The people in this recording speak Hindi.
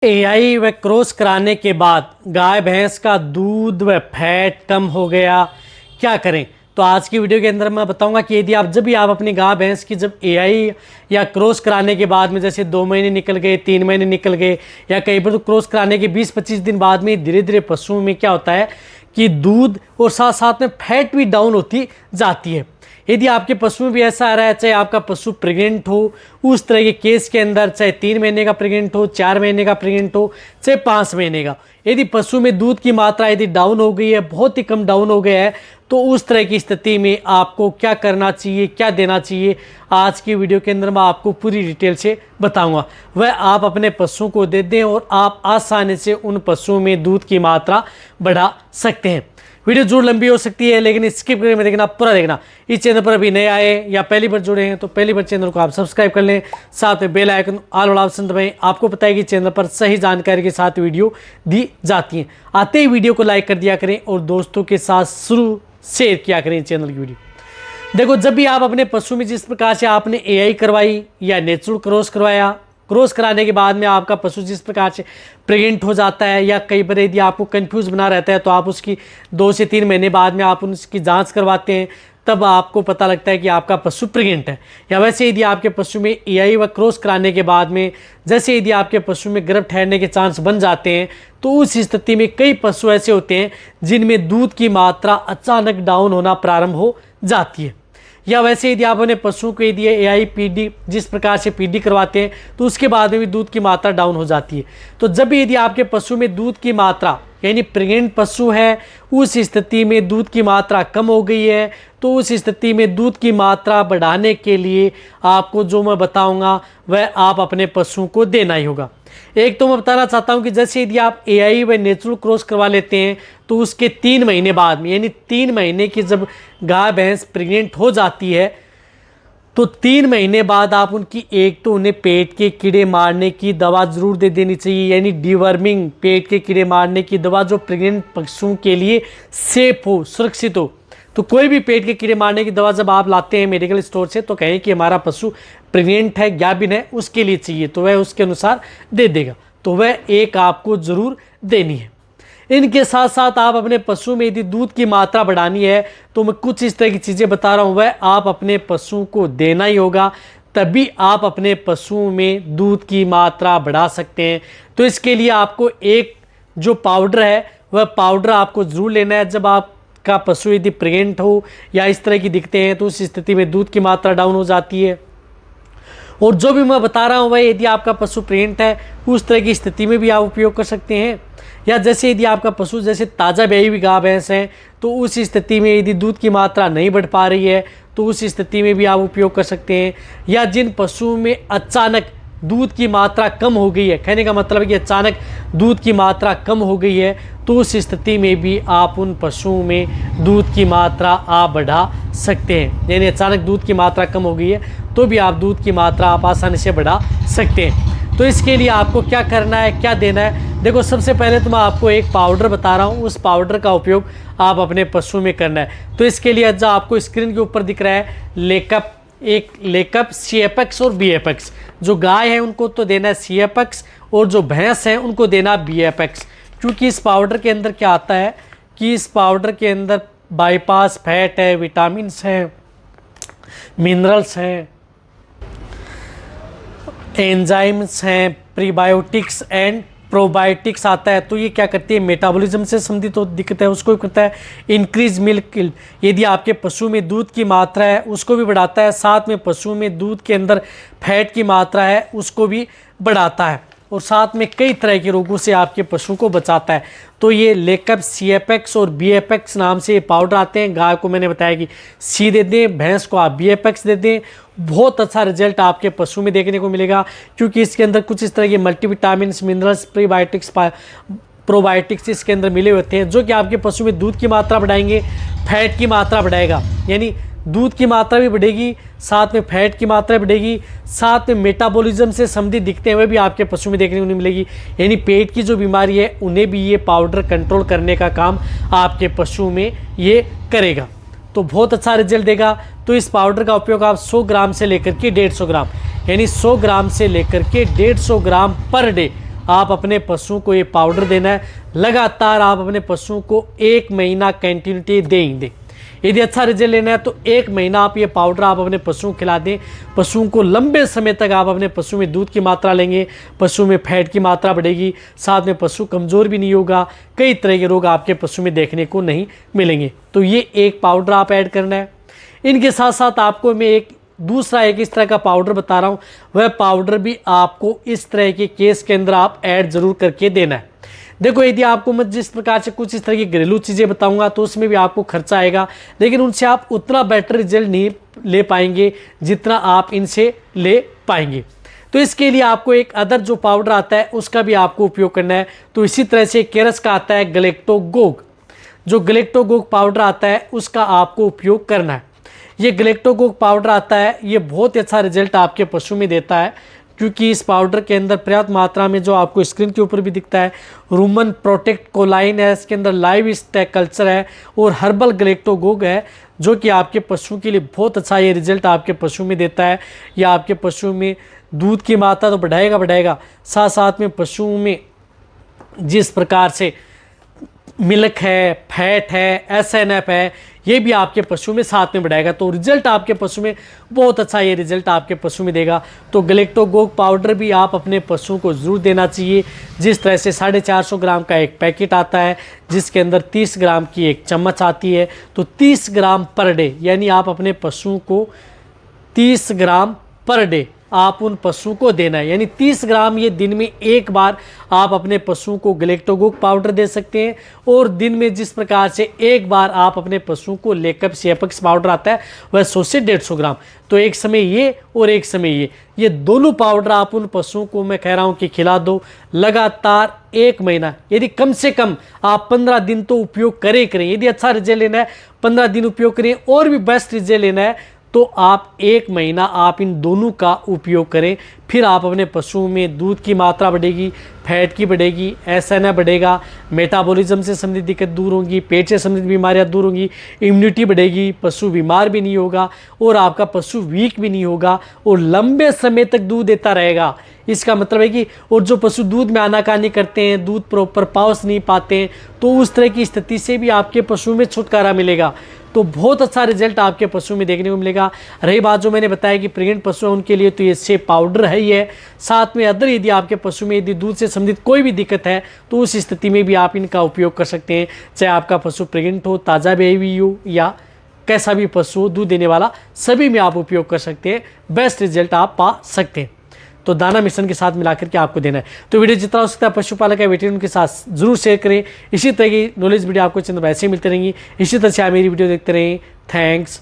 एआई व क्रॉस कराने के बाद गाय भैंस का दूध व फैट कम हो गया, क्या करें। तो आज की वीडियो के अंदर मैं बताऊंगा कि यदि आप जब भी आप अपनी गाय भैंस की जब एआई या क्रॉस कराने के बाद में जैसे 2 महीने निकल गए, 3 महीने निकल गए, या कई बार तो क्रॉस कराने के 20-25 दिन बाद में धीरे धीरे पशुओं में क्या होता है कि दूध और साथ साथ में फैट भी डाउन होती जाती है। यदि आपके पशु में भी ऐसा आ रहा है, चाहे आपका पशु प्रेग्नेंट हो, उस तरह के केस के अंदर चाहे 3 महीने का प्रेग्नेंट हो, 4 महीने का प्रेग्नेंट हो, चाहे 5 महीने का, यदि पशु में दूध की मात्रा यदि डाउन हो गई है, बहुत ही कम डाउन हो गया है, तो उस तरह की स्थिति में आपको क्या करना चाहिए, क्या देना चाहिए, आज की वीडियो के अंदर मैं आपको पूरी डिटेल से बताऊंगा। वह आप अपने पशुओं को दे दें और आप आसानी से उन पशुओं में दूध की मात्रा बढ़ा सकते हैं। वीडियो जरूर लंबी हो सकती है, लेकिन स्किप करके देखना, पूरा देखना। इस चैनल पर अभी नए आए या पहली बार जुड़े हैं तो पहली बार चैनल को आप सब्सक्राइब कर लें, साथ में बेल आइकन ऑल वाला ऑप्शन दबाएं। आपको पता है कि चैनल पर सही जानकारी के साथ वीडियो दी जाती है। आते ही वीडियो को लाइक कर दिया करें और दोस्तों के साथ शुरू शेयर किया करें चैनल की वीडियो। देखो, जब भी आप अपने पशु में जिस प्रकार से आपने एआई करवाई या नेचुरल क्रॉस करवाया, क्रॉस कराने के बाद में आपका पशु जिस प्रकार से प्रेग्नेंट हो जाता है, या कई बार यदि आपको कंफ्यूज बना रहता है तो आप उसकी 2 से 3 महीने बाद में आप उसकी जांच करवाते हैं, तब आपको पता लगता है कि आपका पशु प्रेग्नेंट है। या वैसे यदि आपके पशु में एआई व क्रॉस कराने के बाद में जैसे यदि आपके पशु में गर्भ ठहरने के चांस बन जाते हैं, तो उस स्थिति में कई पशु ऐसे होते हैं जिनमें दूध की मात्रा अचानक डाउन होना प्रारंभ हो जाती है। या वैसे यदि आप अपने पशुओं को यदि एआई पीडी जिस प्रकार से पीडी करवाते हैं तो उसके बाद में भी दूध की मात्रा डाउन हो जाती है। तो जब भी यदि आपके पशु में दूध की मात्रा यानी प्रेग्नेंट पशु है, उस स्थिति में दूध की मात्रा कम हो गई है, तो उस स्थिति में दूध की मात्रा बढ़ाने के लिए आपको जो मैं बताऊंगा वह आप अपने पशुओं को देना ही होगा। एक तो मैं बताना चाहता हूं कि जैसे यदि आप एआई व नेचुरल क्रॉस करवा लेते हैं तो उसके 3 महीने बाद में यानी 3 महीने की जब गाय भैंस प्रेग्नेंट हो जाती है, तो 3 महीने बाद आप उनकी एक तो उन्हें पेट के कीड़े मारने की दवा जरूर दे देनी चाहिए, यानी डिवर्मिंग पेट के कीड़े मारने की दवा जो प्रेग्नेंट पशुओं के लिए सेफ हो, सुरक्षित हो। तो कोई भी पेट के कीड़े मारने की दवा जब आप लाते हैं मेडिकल स्टोर से, तो कहें कि हमारा पशु प्रेग्नेंट है, गाभिन है, उसके लिए चाहिए, तो वह उसके अनुसार दे देगा। तो वह एक आपको ज़रूर देनी है। इनके साथ साथ आप अपने पशु में यदि दूध की मात्रा बढ़ानी है, तो मैं कुछ इस तरह की चीज़ें बता रहा हूँ, वह आप अपने पशुओं को देना ही होगा, तभी आप अपने पशुओं में दूध की मात्रा बढ़ा सकते हैं। तो इसके लिए आपको एक जो पाउडर है वह पाउडर आपको ज़रूर लेना है। जब आपका पशु यदि प्रेग्नेंट हो या इस तरह की दिखते हैं तो उस स्थिति में दूध की मात्रा डाउन हो जाती है। और जो भी मैं बता रहा हूँ वह यदि आपका पशु प्रेग्नेंट है उस तरह की स्थिति में भी आप उपयोग कर सकते हैं। या जैसे यदि आपका पशु जैसे ताज़ा ब्याई हुई गाय भैंस है, तो उस स्थिति में यदि दूध की मात्रा नहीं बढ़ पा रही है तो उस स्थिति में भी आप उपयोग कर सकते हैं। या जिन पशुओं में अचानक दूध की मात्रा कम हो गई है, कहने का मतलब है कि अचानक दूध की मात्रा कम हो गई है, तो उस स्थिति में भी आप उन पशुओं में दूध की मात्रा आप बढ़ा सकते हैं। यानी अचानक दूध की मात्रा कम हो गई है तो भी आप दूध की मात्रा आप आसानी से बढ़ा सकते हैं। तो इसके लिए आपको क्या करना है, क्या देना है, देखो सबसे पहले तो मैं आपको एक पाउडर बता रहा हूँ, उस पाउडर का उपयोग आप अपने पशु में करना है। तो इसके लिए जो आपको स्क्रीन के ऊपर दिख रहा है लेकअप CFX और BFX, जो गाय है उनको तो देना है CFX और जो भैंस है उनको देना BFX। क्योंकि इस पाउडर के अंदर क्या आता है कि इस पाउडर के अंदर बाईपास फैट है, विटामिन्स हैं, मिनरल्स हैं, एंजाइम्स हैं, प्रीबायोटिक्स एंड प्रोबायोटिक्स आता है। तो ये क्या करती है, मेटाबॉलिज्म से संबंधित तो दिक्कत है उसको भी करता है, इंक्रीज मिल्क यदि आपके पशु में दूध की मात्रा है उसको भी बढ़ाता है, साथ में पशु में दूध के अंदर फैट की मात्रा है उसको भी बढ़ाता है, और साथ में कई तरह के रोगों से आपके पशु को बचाता है। तो ये लेकअप CFX और BFX नाम से ये पाउडर आते हैं। गाय को मैंने बताया कि C दे दें, भैंस को आप BFX दे दें, बहुत अच्छा रिजल्ट आपके पशु में देखने को मिलेगा। क्योंकि इसके अंदर कुछ इस तरह के मल्टीविटामिन्स, मिनरल्स, प्रीबायोटिक्स, प्रोबायोटिक्स इसके अंदर मिले होते हैं, जो कि आपके पशु में दूध की मात्रा बढ़ाएंगे, फैट की मात्रा बढ़ाएगा, यानी दूध की मात्रा भी बढ़ेगी, साथ में फैट की मात्रा बढ़ेगी, साथ में मेटाबॉलिज्म से संबंधित दिखते हुए भी आपके पशु में देखने को नहीं मिलेगी। यानी पेट की जो बीमारी है उन्हें भी ये पाउडर कंट्रोल करने का काम आपके पशु में ये करेगा, तो बहुत अच्छा रिजल्ट देगा। तो इस पाउडर का उपयोग आप 100 ग्राम से लेकर के 150 ग्राम, यानी 100 ग्राम से लेकर के 150 ग्राम पर डे आप अपने पशुओं को ये पाउडर देना है। लगातार आप अपने पशुओं को 1 महीना कंटिन्यूटी देंगे। यदि अच्छा रिजल्ट लेना है तो 1 महीना आप ये पाउडर आप अपने पशुओं को खिला दें। पशुओं को लंबे समय तक आप अपने पशु में दूध की मात्रा लेंगे, पशु में फैट की मात्रा बढ़ेगी, साथ में पशु कमज़ोर भी नहीं होगा, कई तरह के रोग आपके पशु में देखने को नहीं मिलेंगे। तो ये एक पाउडर आप ऐड करना है। इनके साथ साथ आपको मैं एक दूसरा इस तरह का पाउडर बता रहा हूँ, वह पाउडर भी आपको इस तरह के केस के अंदर आप ऐड ज़रूर करके देना है। देखो, यदि आपको मैं जिस प्रकार से कुछ इस तरह की घरेलू चीज़ें बताऊंगा तो उसमें भी आपको खर्चा आएगा, लेकिन उनसे आप उतना बेटर रिजल्ट नहीं ले पाएंगे जितना आप इनसे ले पाएंगे। तो इसके लिए आपको एक अदर जो पाउडर आता है उसका भी आपको उपयोग करना है। तो इसी तरह से केरस का आता है गलेक्टोगोग, जो गलेक्टोगोग पाउडर आता है उसका आपको उपयोग करना है। ये गलेक्टोगोग पाउडर आता है, ये बहुत ही अच्छा रिजल्ट आपके पशु में देता है, क्योंकि इस पाउडर के अंदर पर्याप्त मात्रा में, जो आपको स्क्रीन के ऊपर भी दिखता है, रूमन प्रोटेक्ट कोलाइन है, इसके अंदर लाइव स्टैक कल्चर है और हर्बल गलेक्टोगोग है, जो कि आपके पशु के लिए बहुत अच्छा ये रिजल्ट आपके पशु में देता है। या आपके पशु में दूध की मात्रा तो बढ़ाएगा, साथ साथ में पशुओं में जिस प्रकार से मिल्क है, फैट है, SNF है, ये भी आपके पशु में साथ में बढ़ाएगा। तो रिजल्ट आपके पशु में बहुत अच्छा ये रिजल्ट आपके पशु में देगा। तो गलेक्टोगोग पाउडर भी आप अपने पशुओं को ज़रूर देना चाहिए। जिस तरह से 450 ग्राम का एक पैकेट आता है, जिसके अंदर 30 ग्राम की एक चम्मच आती है, तो 30 ग्राम पर डे, यानी आप अपने पशुओं को 30 ग्राम पर डे आप उन पशुओं को देना है। यानी 30 ग्राम ये दिन में एक बार आप अपने पशुओं को गलेक्टोगोग पाउडर दे सकते हैं। और दिन में जिस प्रकार से एक बार आप अपने पशुओं को लेकअप सिएपेक्स पाउडर आता है, वह 100 से 150 ग्राम, तो एक समय ये और एक समय ये दोनों पाउडर आप उन पशुओं को मैं कह रहा हूँ कि खिला दो लगातार 1 महीना। यदि कम से कम आप 15 दिन तो उपयोग करें। यदि अच्छा रिजल्ट लेना है 15 दिन उपयोग करें, और भी बेस्ट रिजल्ट लेना है तो आप 1 महीना आप इन दोनों का उपयोग करें। फिर आप अपने पशुओं में दूध की मात्रा बढ़ेगी, फैट की बढ़ेगी, SNF बढ़ेगा, मेटाबॉलिज्म से संबंधित दिक्कत दूर होंगी, पेट से संबंधित बीमारियां दूर होंगी, इम्यूनिटी बढ़ेगी, पशु बीमार भी नहीं होगा और आपका पशु वीक भी नहीं होगा और लंबे समय तक दूध देता रहेगा। इसका मतलब है कि और जो पशु दूध में आनाकानी करते हैं, दूध प्रॉपर पाउच नहीं पाते हैं, तो उस तरह की स्थिति से भी आपके पशु में छुटकारा मिलेगा। तो बहुत अच्छा रिजल्ट आपके पशु में देखने को मिलेगा। रही बात जो मैंने बताया कि प्रेग्नेंट पशु है उनके लिए तो ये से पाउडर है ही है, साथ में अदर यदि आपके पशु में यदि दूध से संबंधित कोई भी दिक्कत है तो उस स्थिति में भी आप इनका उपयोग कर सकते हैं। चाहे आपका पशु प्रेग्नेंट हो, ताज़ा ब्याई हुई हो या कैसा भी पशु हो दूध देने वाला, सभी में आप उपयोग कर सकते हैं। बेस्ट रिजल्ट आप पा सकते हैं। तो दाना मिश्रण के साथ मिलाकर के आपको देना है। तो वीडियो जितना हो सकता है पशुपालक या वेटरनरी के साथ जरूर शेयर करें। इसी तरह की नॉलेज वीडियो आपको चैनल पर ऐसे ही मिलती रहेंगी। इसी तरह से आप मेरी वीडियो देखते रहें। थैंक्स।